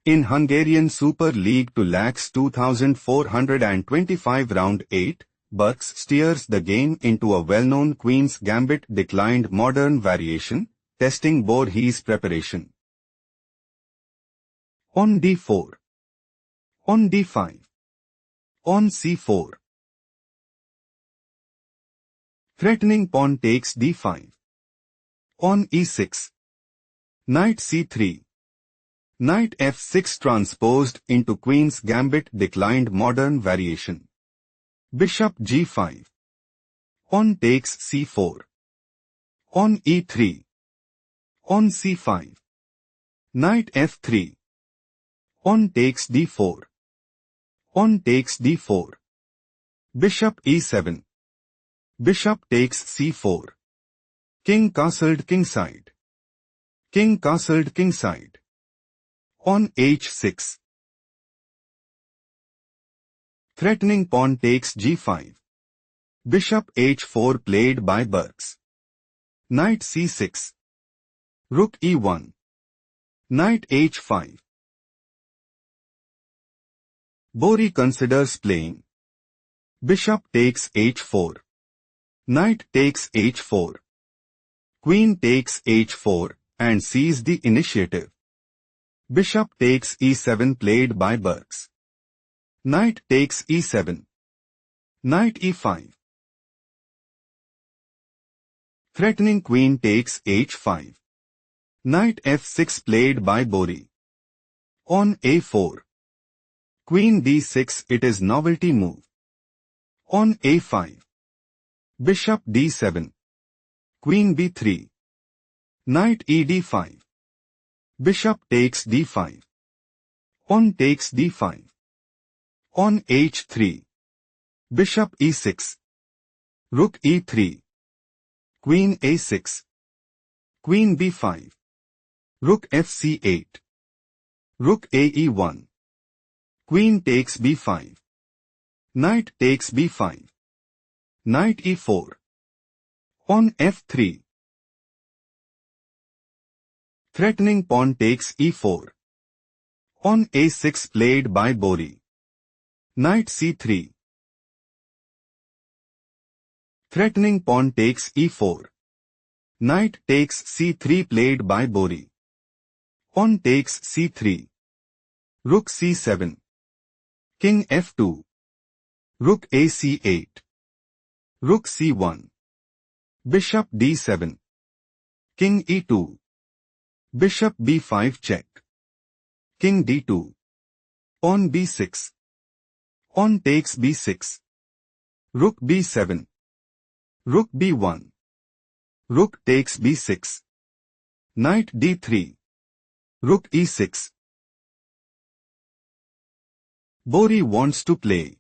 In Hungarian Super League 2,2425 round 8, Berkes steers the game into a well-known Queen's Gambit declined modern variation, testing Borhy's preparation. On d4. On d5. On c4. Threatening pawn takes d5. On e6. Knight c3. Knight f6 transposed into Queen's Gambit declined modern variation. Bishop g5. On takes c4. On e3. On c5. Knight f3. On takes d4. On takes d4. Bishop e7. Bishop takes c4. King castled kingside. King castled kingside. On h6. Threatening pawn takes g5. Bishop h4 played by Berkes. Knight c6. Rook e1. Knight h5. Borhy considers playing. Bishop takes h4. Knight takes h4. Queen takes h4 and seizes the initiative. Bishop takes e7 played by Berkes. Knight takes e7. Knight e5. Threatening queen takes h5. Knight f6 played by Borhy. On a4. Queen d6, it is novelty move. On a5. Bishop d7. Queen b3. Knight ed5. Bishop takes d5. On takes d5. On h3. Bishop e6. Rook e3. Queen a6. Queen b5. Rook fc8. Rook ae1. Queen takes b5. Knight takes b5. Knight e4. On f3. Threatening pawn takes e4. On a6 played by Borhy. Knight c3. Threatening pawn takes e4. Knight takes c3 played by Borhy. On takes c3. Rook c7. King f2. Rook ac8. Rook c1. Bishop d7. King e2. Bishop b5 check. King d2. On b6. On takes b6. Rook b7. Rook b1. Rook takes b6. Knight d3. Rook e6. Borhy wants to play.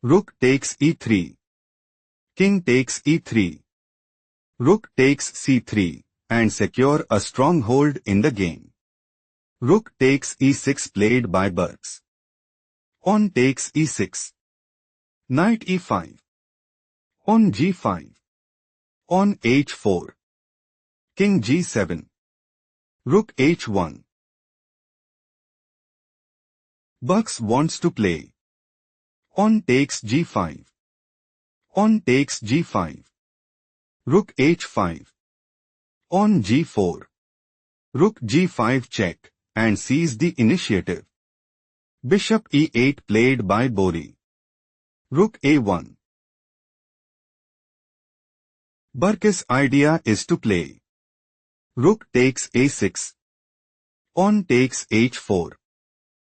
Rook takes e3. King takes e3. Rook takes c3 and secure a stronghold in the game. Rook takes e6 played by Berkes. On takes e6. Knight e5. On g5. On h4. King g7. Rook h1. Berkes wants to play. On takes g5. On takes g5. Rook h5. On g4. Rook g5 check and seize the initiative. Bishop e8 played by Borhy. Rook a1. Berkes' idea is to play. Rook takes a6. On takes h4.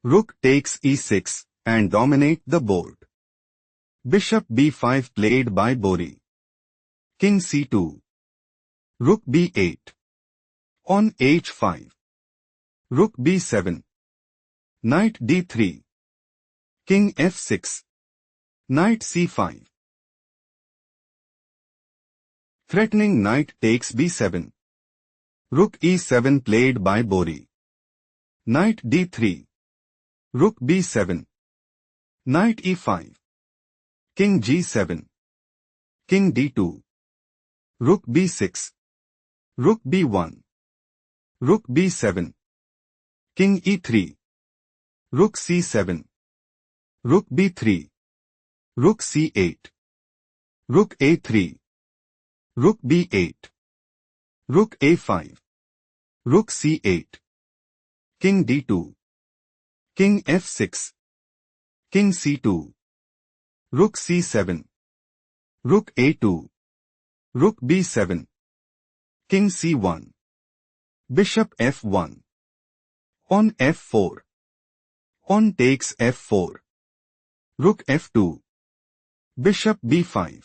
Rook takes e6 and dominate the board. Bishop b5 played by Borhy. King c2. Rook b8. On h5. Rook b7. Knight d3. King f6. Knight c5. Threatening knight takes b7. Rook e7 played by Borhy. Knight d3. Rook b7. Knight e5. King g7. King d2. Rook b6. Rook b1. Rook b7. King e3. Rook c7. Rook b3. Rook c8. Rook a3. Rook b8. Rook a5. Rook c8. King d2. King f6. King c2. Rook c7. Rook a2. Rook b7. King c1. Bishop f1. Pawn f4. Pawn takes f4. Rook f2. Bishop b5.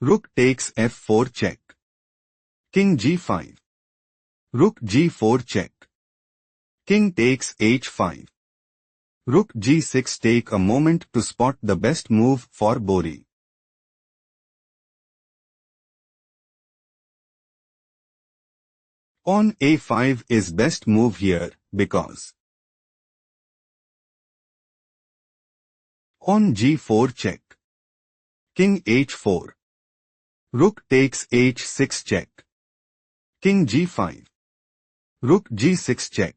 Rook takes f4 check. King g5. Rook g4 check. King takes h5. Rook g6. Take a moment to spot the best move for Borhy. Pawn a5 is best move here because pawn g4 check. King h4. Rook takes h6 check. King g5. Rook g6 check.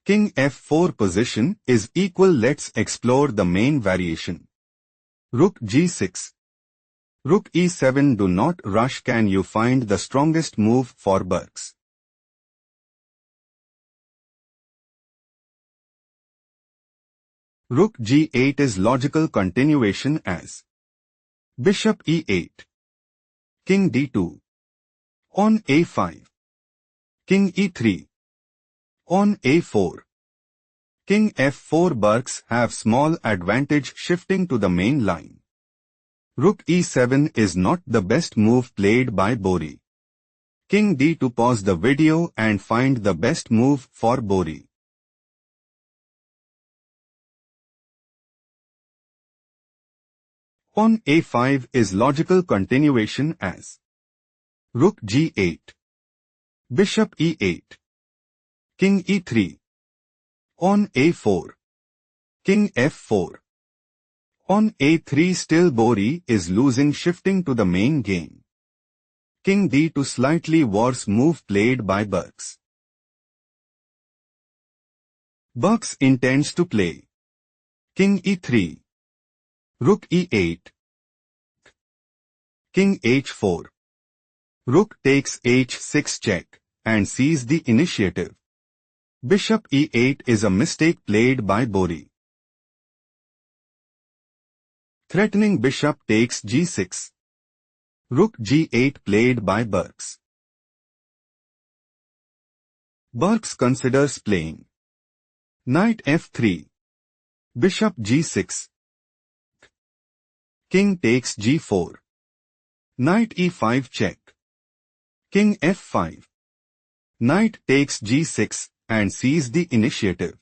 King f4 position is equal. Let's explore the main variation. Rook g6. Rook e7. Do not rush. Can you find the strongest move for Berkes? Rook g8 is logical continuation as Bishop e8. King d2. Pawn a5. King e3. Pawn a4. King f4. Berkes have small advantage shifting to the main line. Rook e7 is not the best move played by Borhy. King d2. Pause the video and find the best move for Borhy. Pawn a5 is logical continuation as Rook g8. Bishop e8. King e3. Pawn a4. King f4. Pawn a3. Still Borhy is losing, shifting to the main game. King d2. Slightly worse move played by Berkes. Berkes intends to play King e3. Rook e8. King h4. Rook takes h6 check and seize the initiative. Bishop e8 is a mistake played by Borhy. Threatening bishop takes g6. Rook g8 played by Berkes. Berkes considers playing knight f3. Bishop g6. King takes g4. Knight e5 check. King f5. Knight takes g6 and seize the initiative.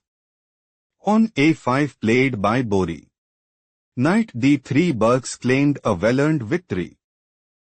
Pawn a5 played by Borhy. Knight d3. Berkes claimed a well-earned victory.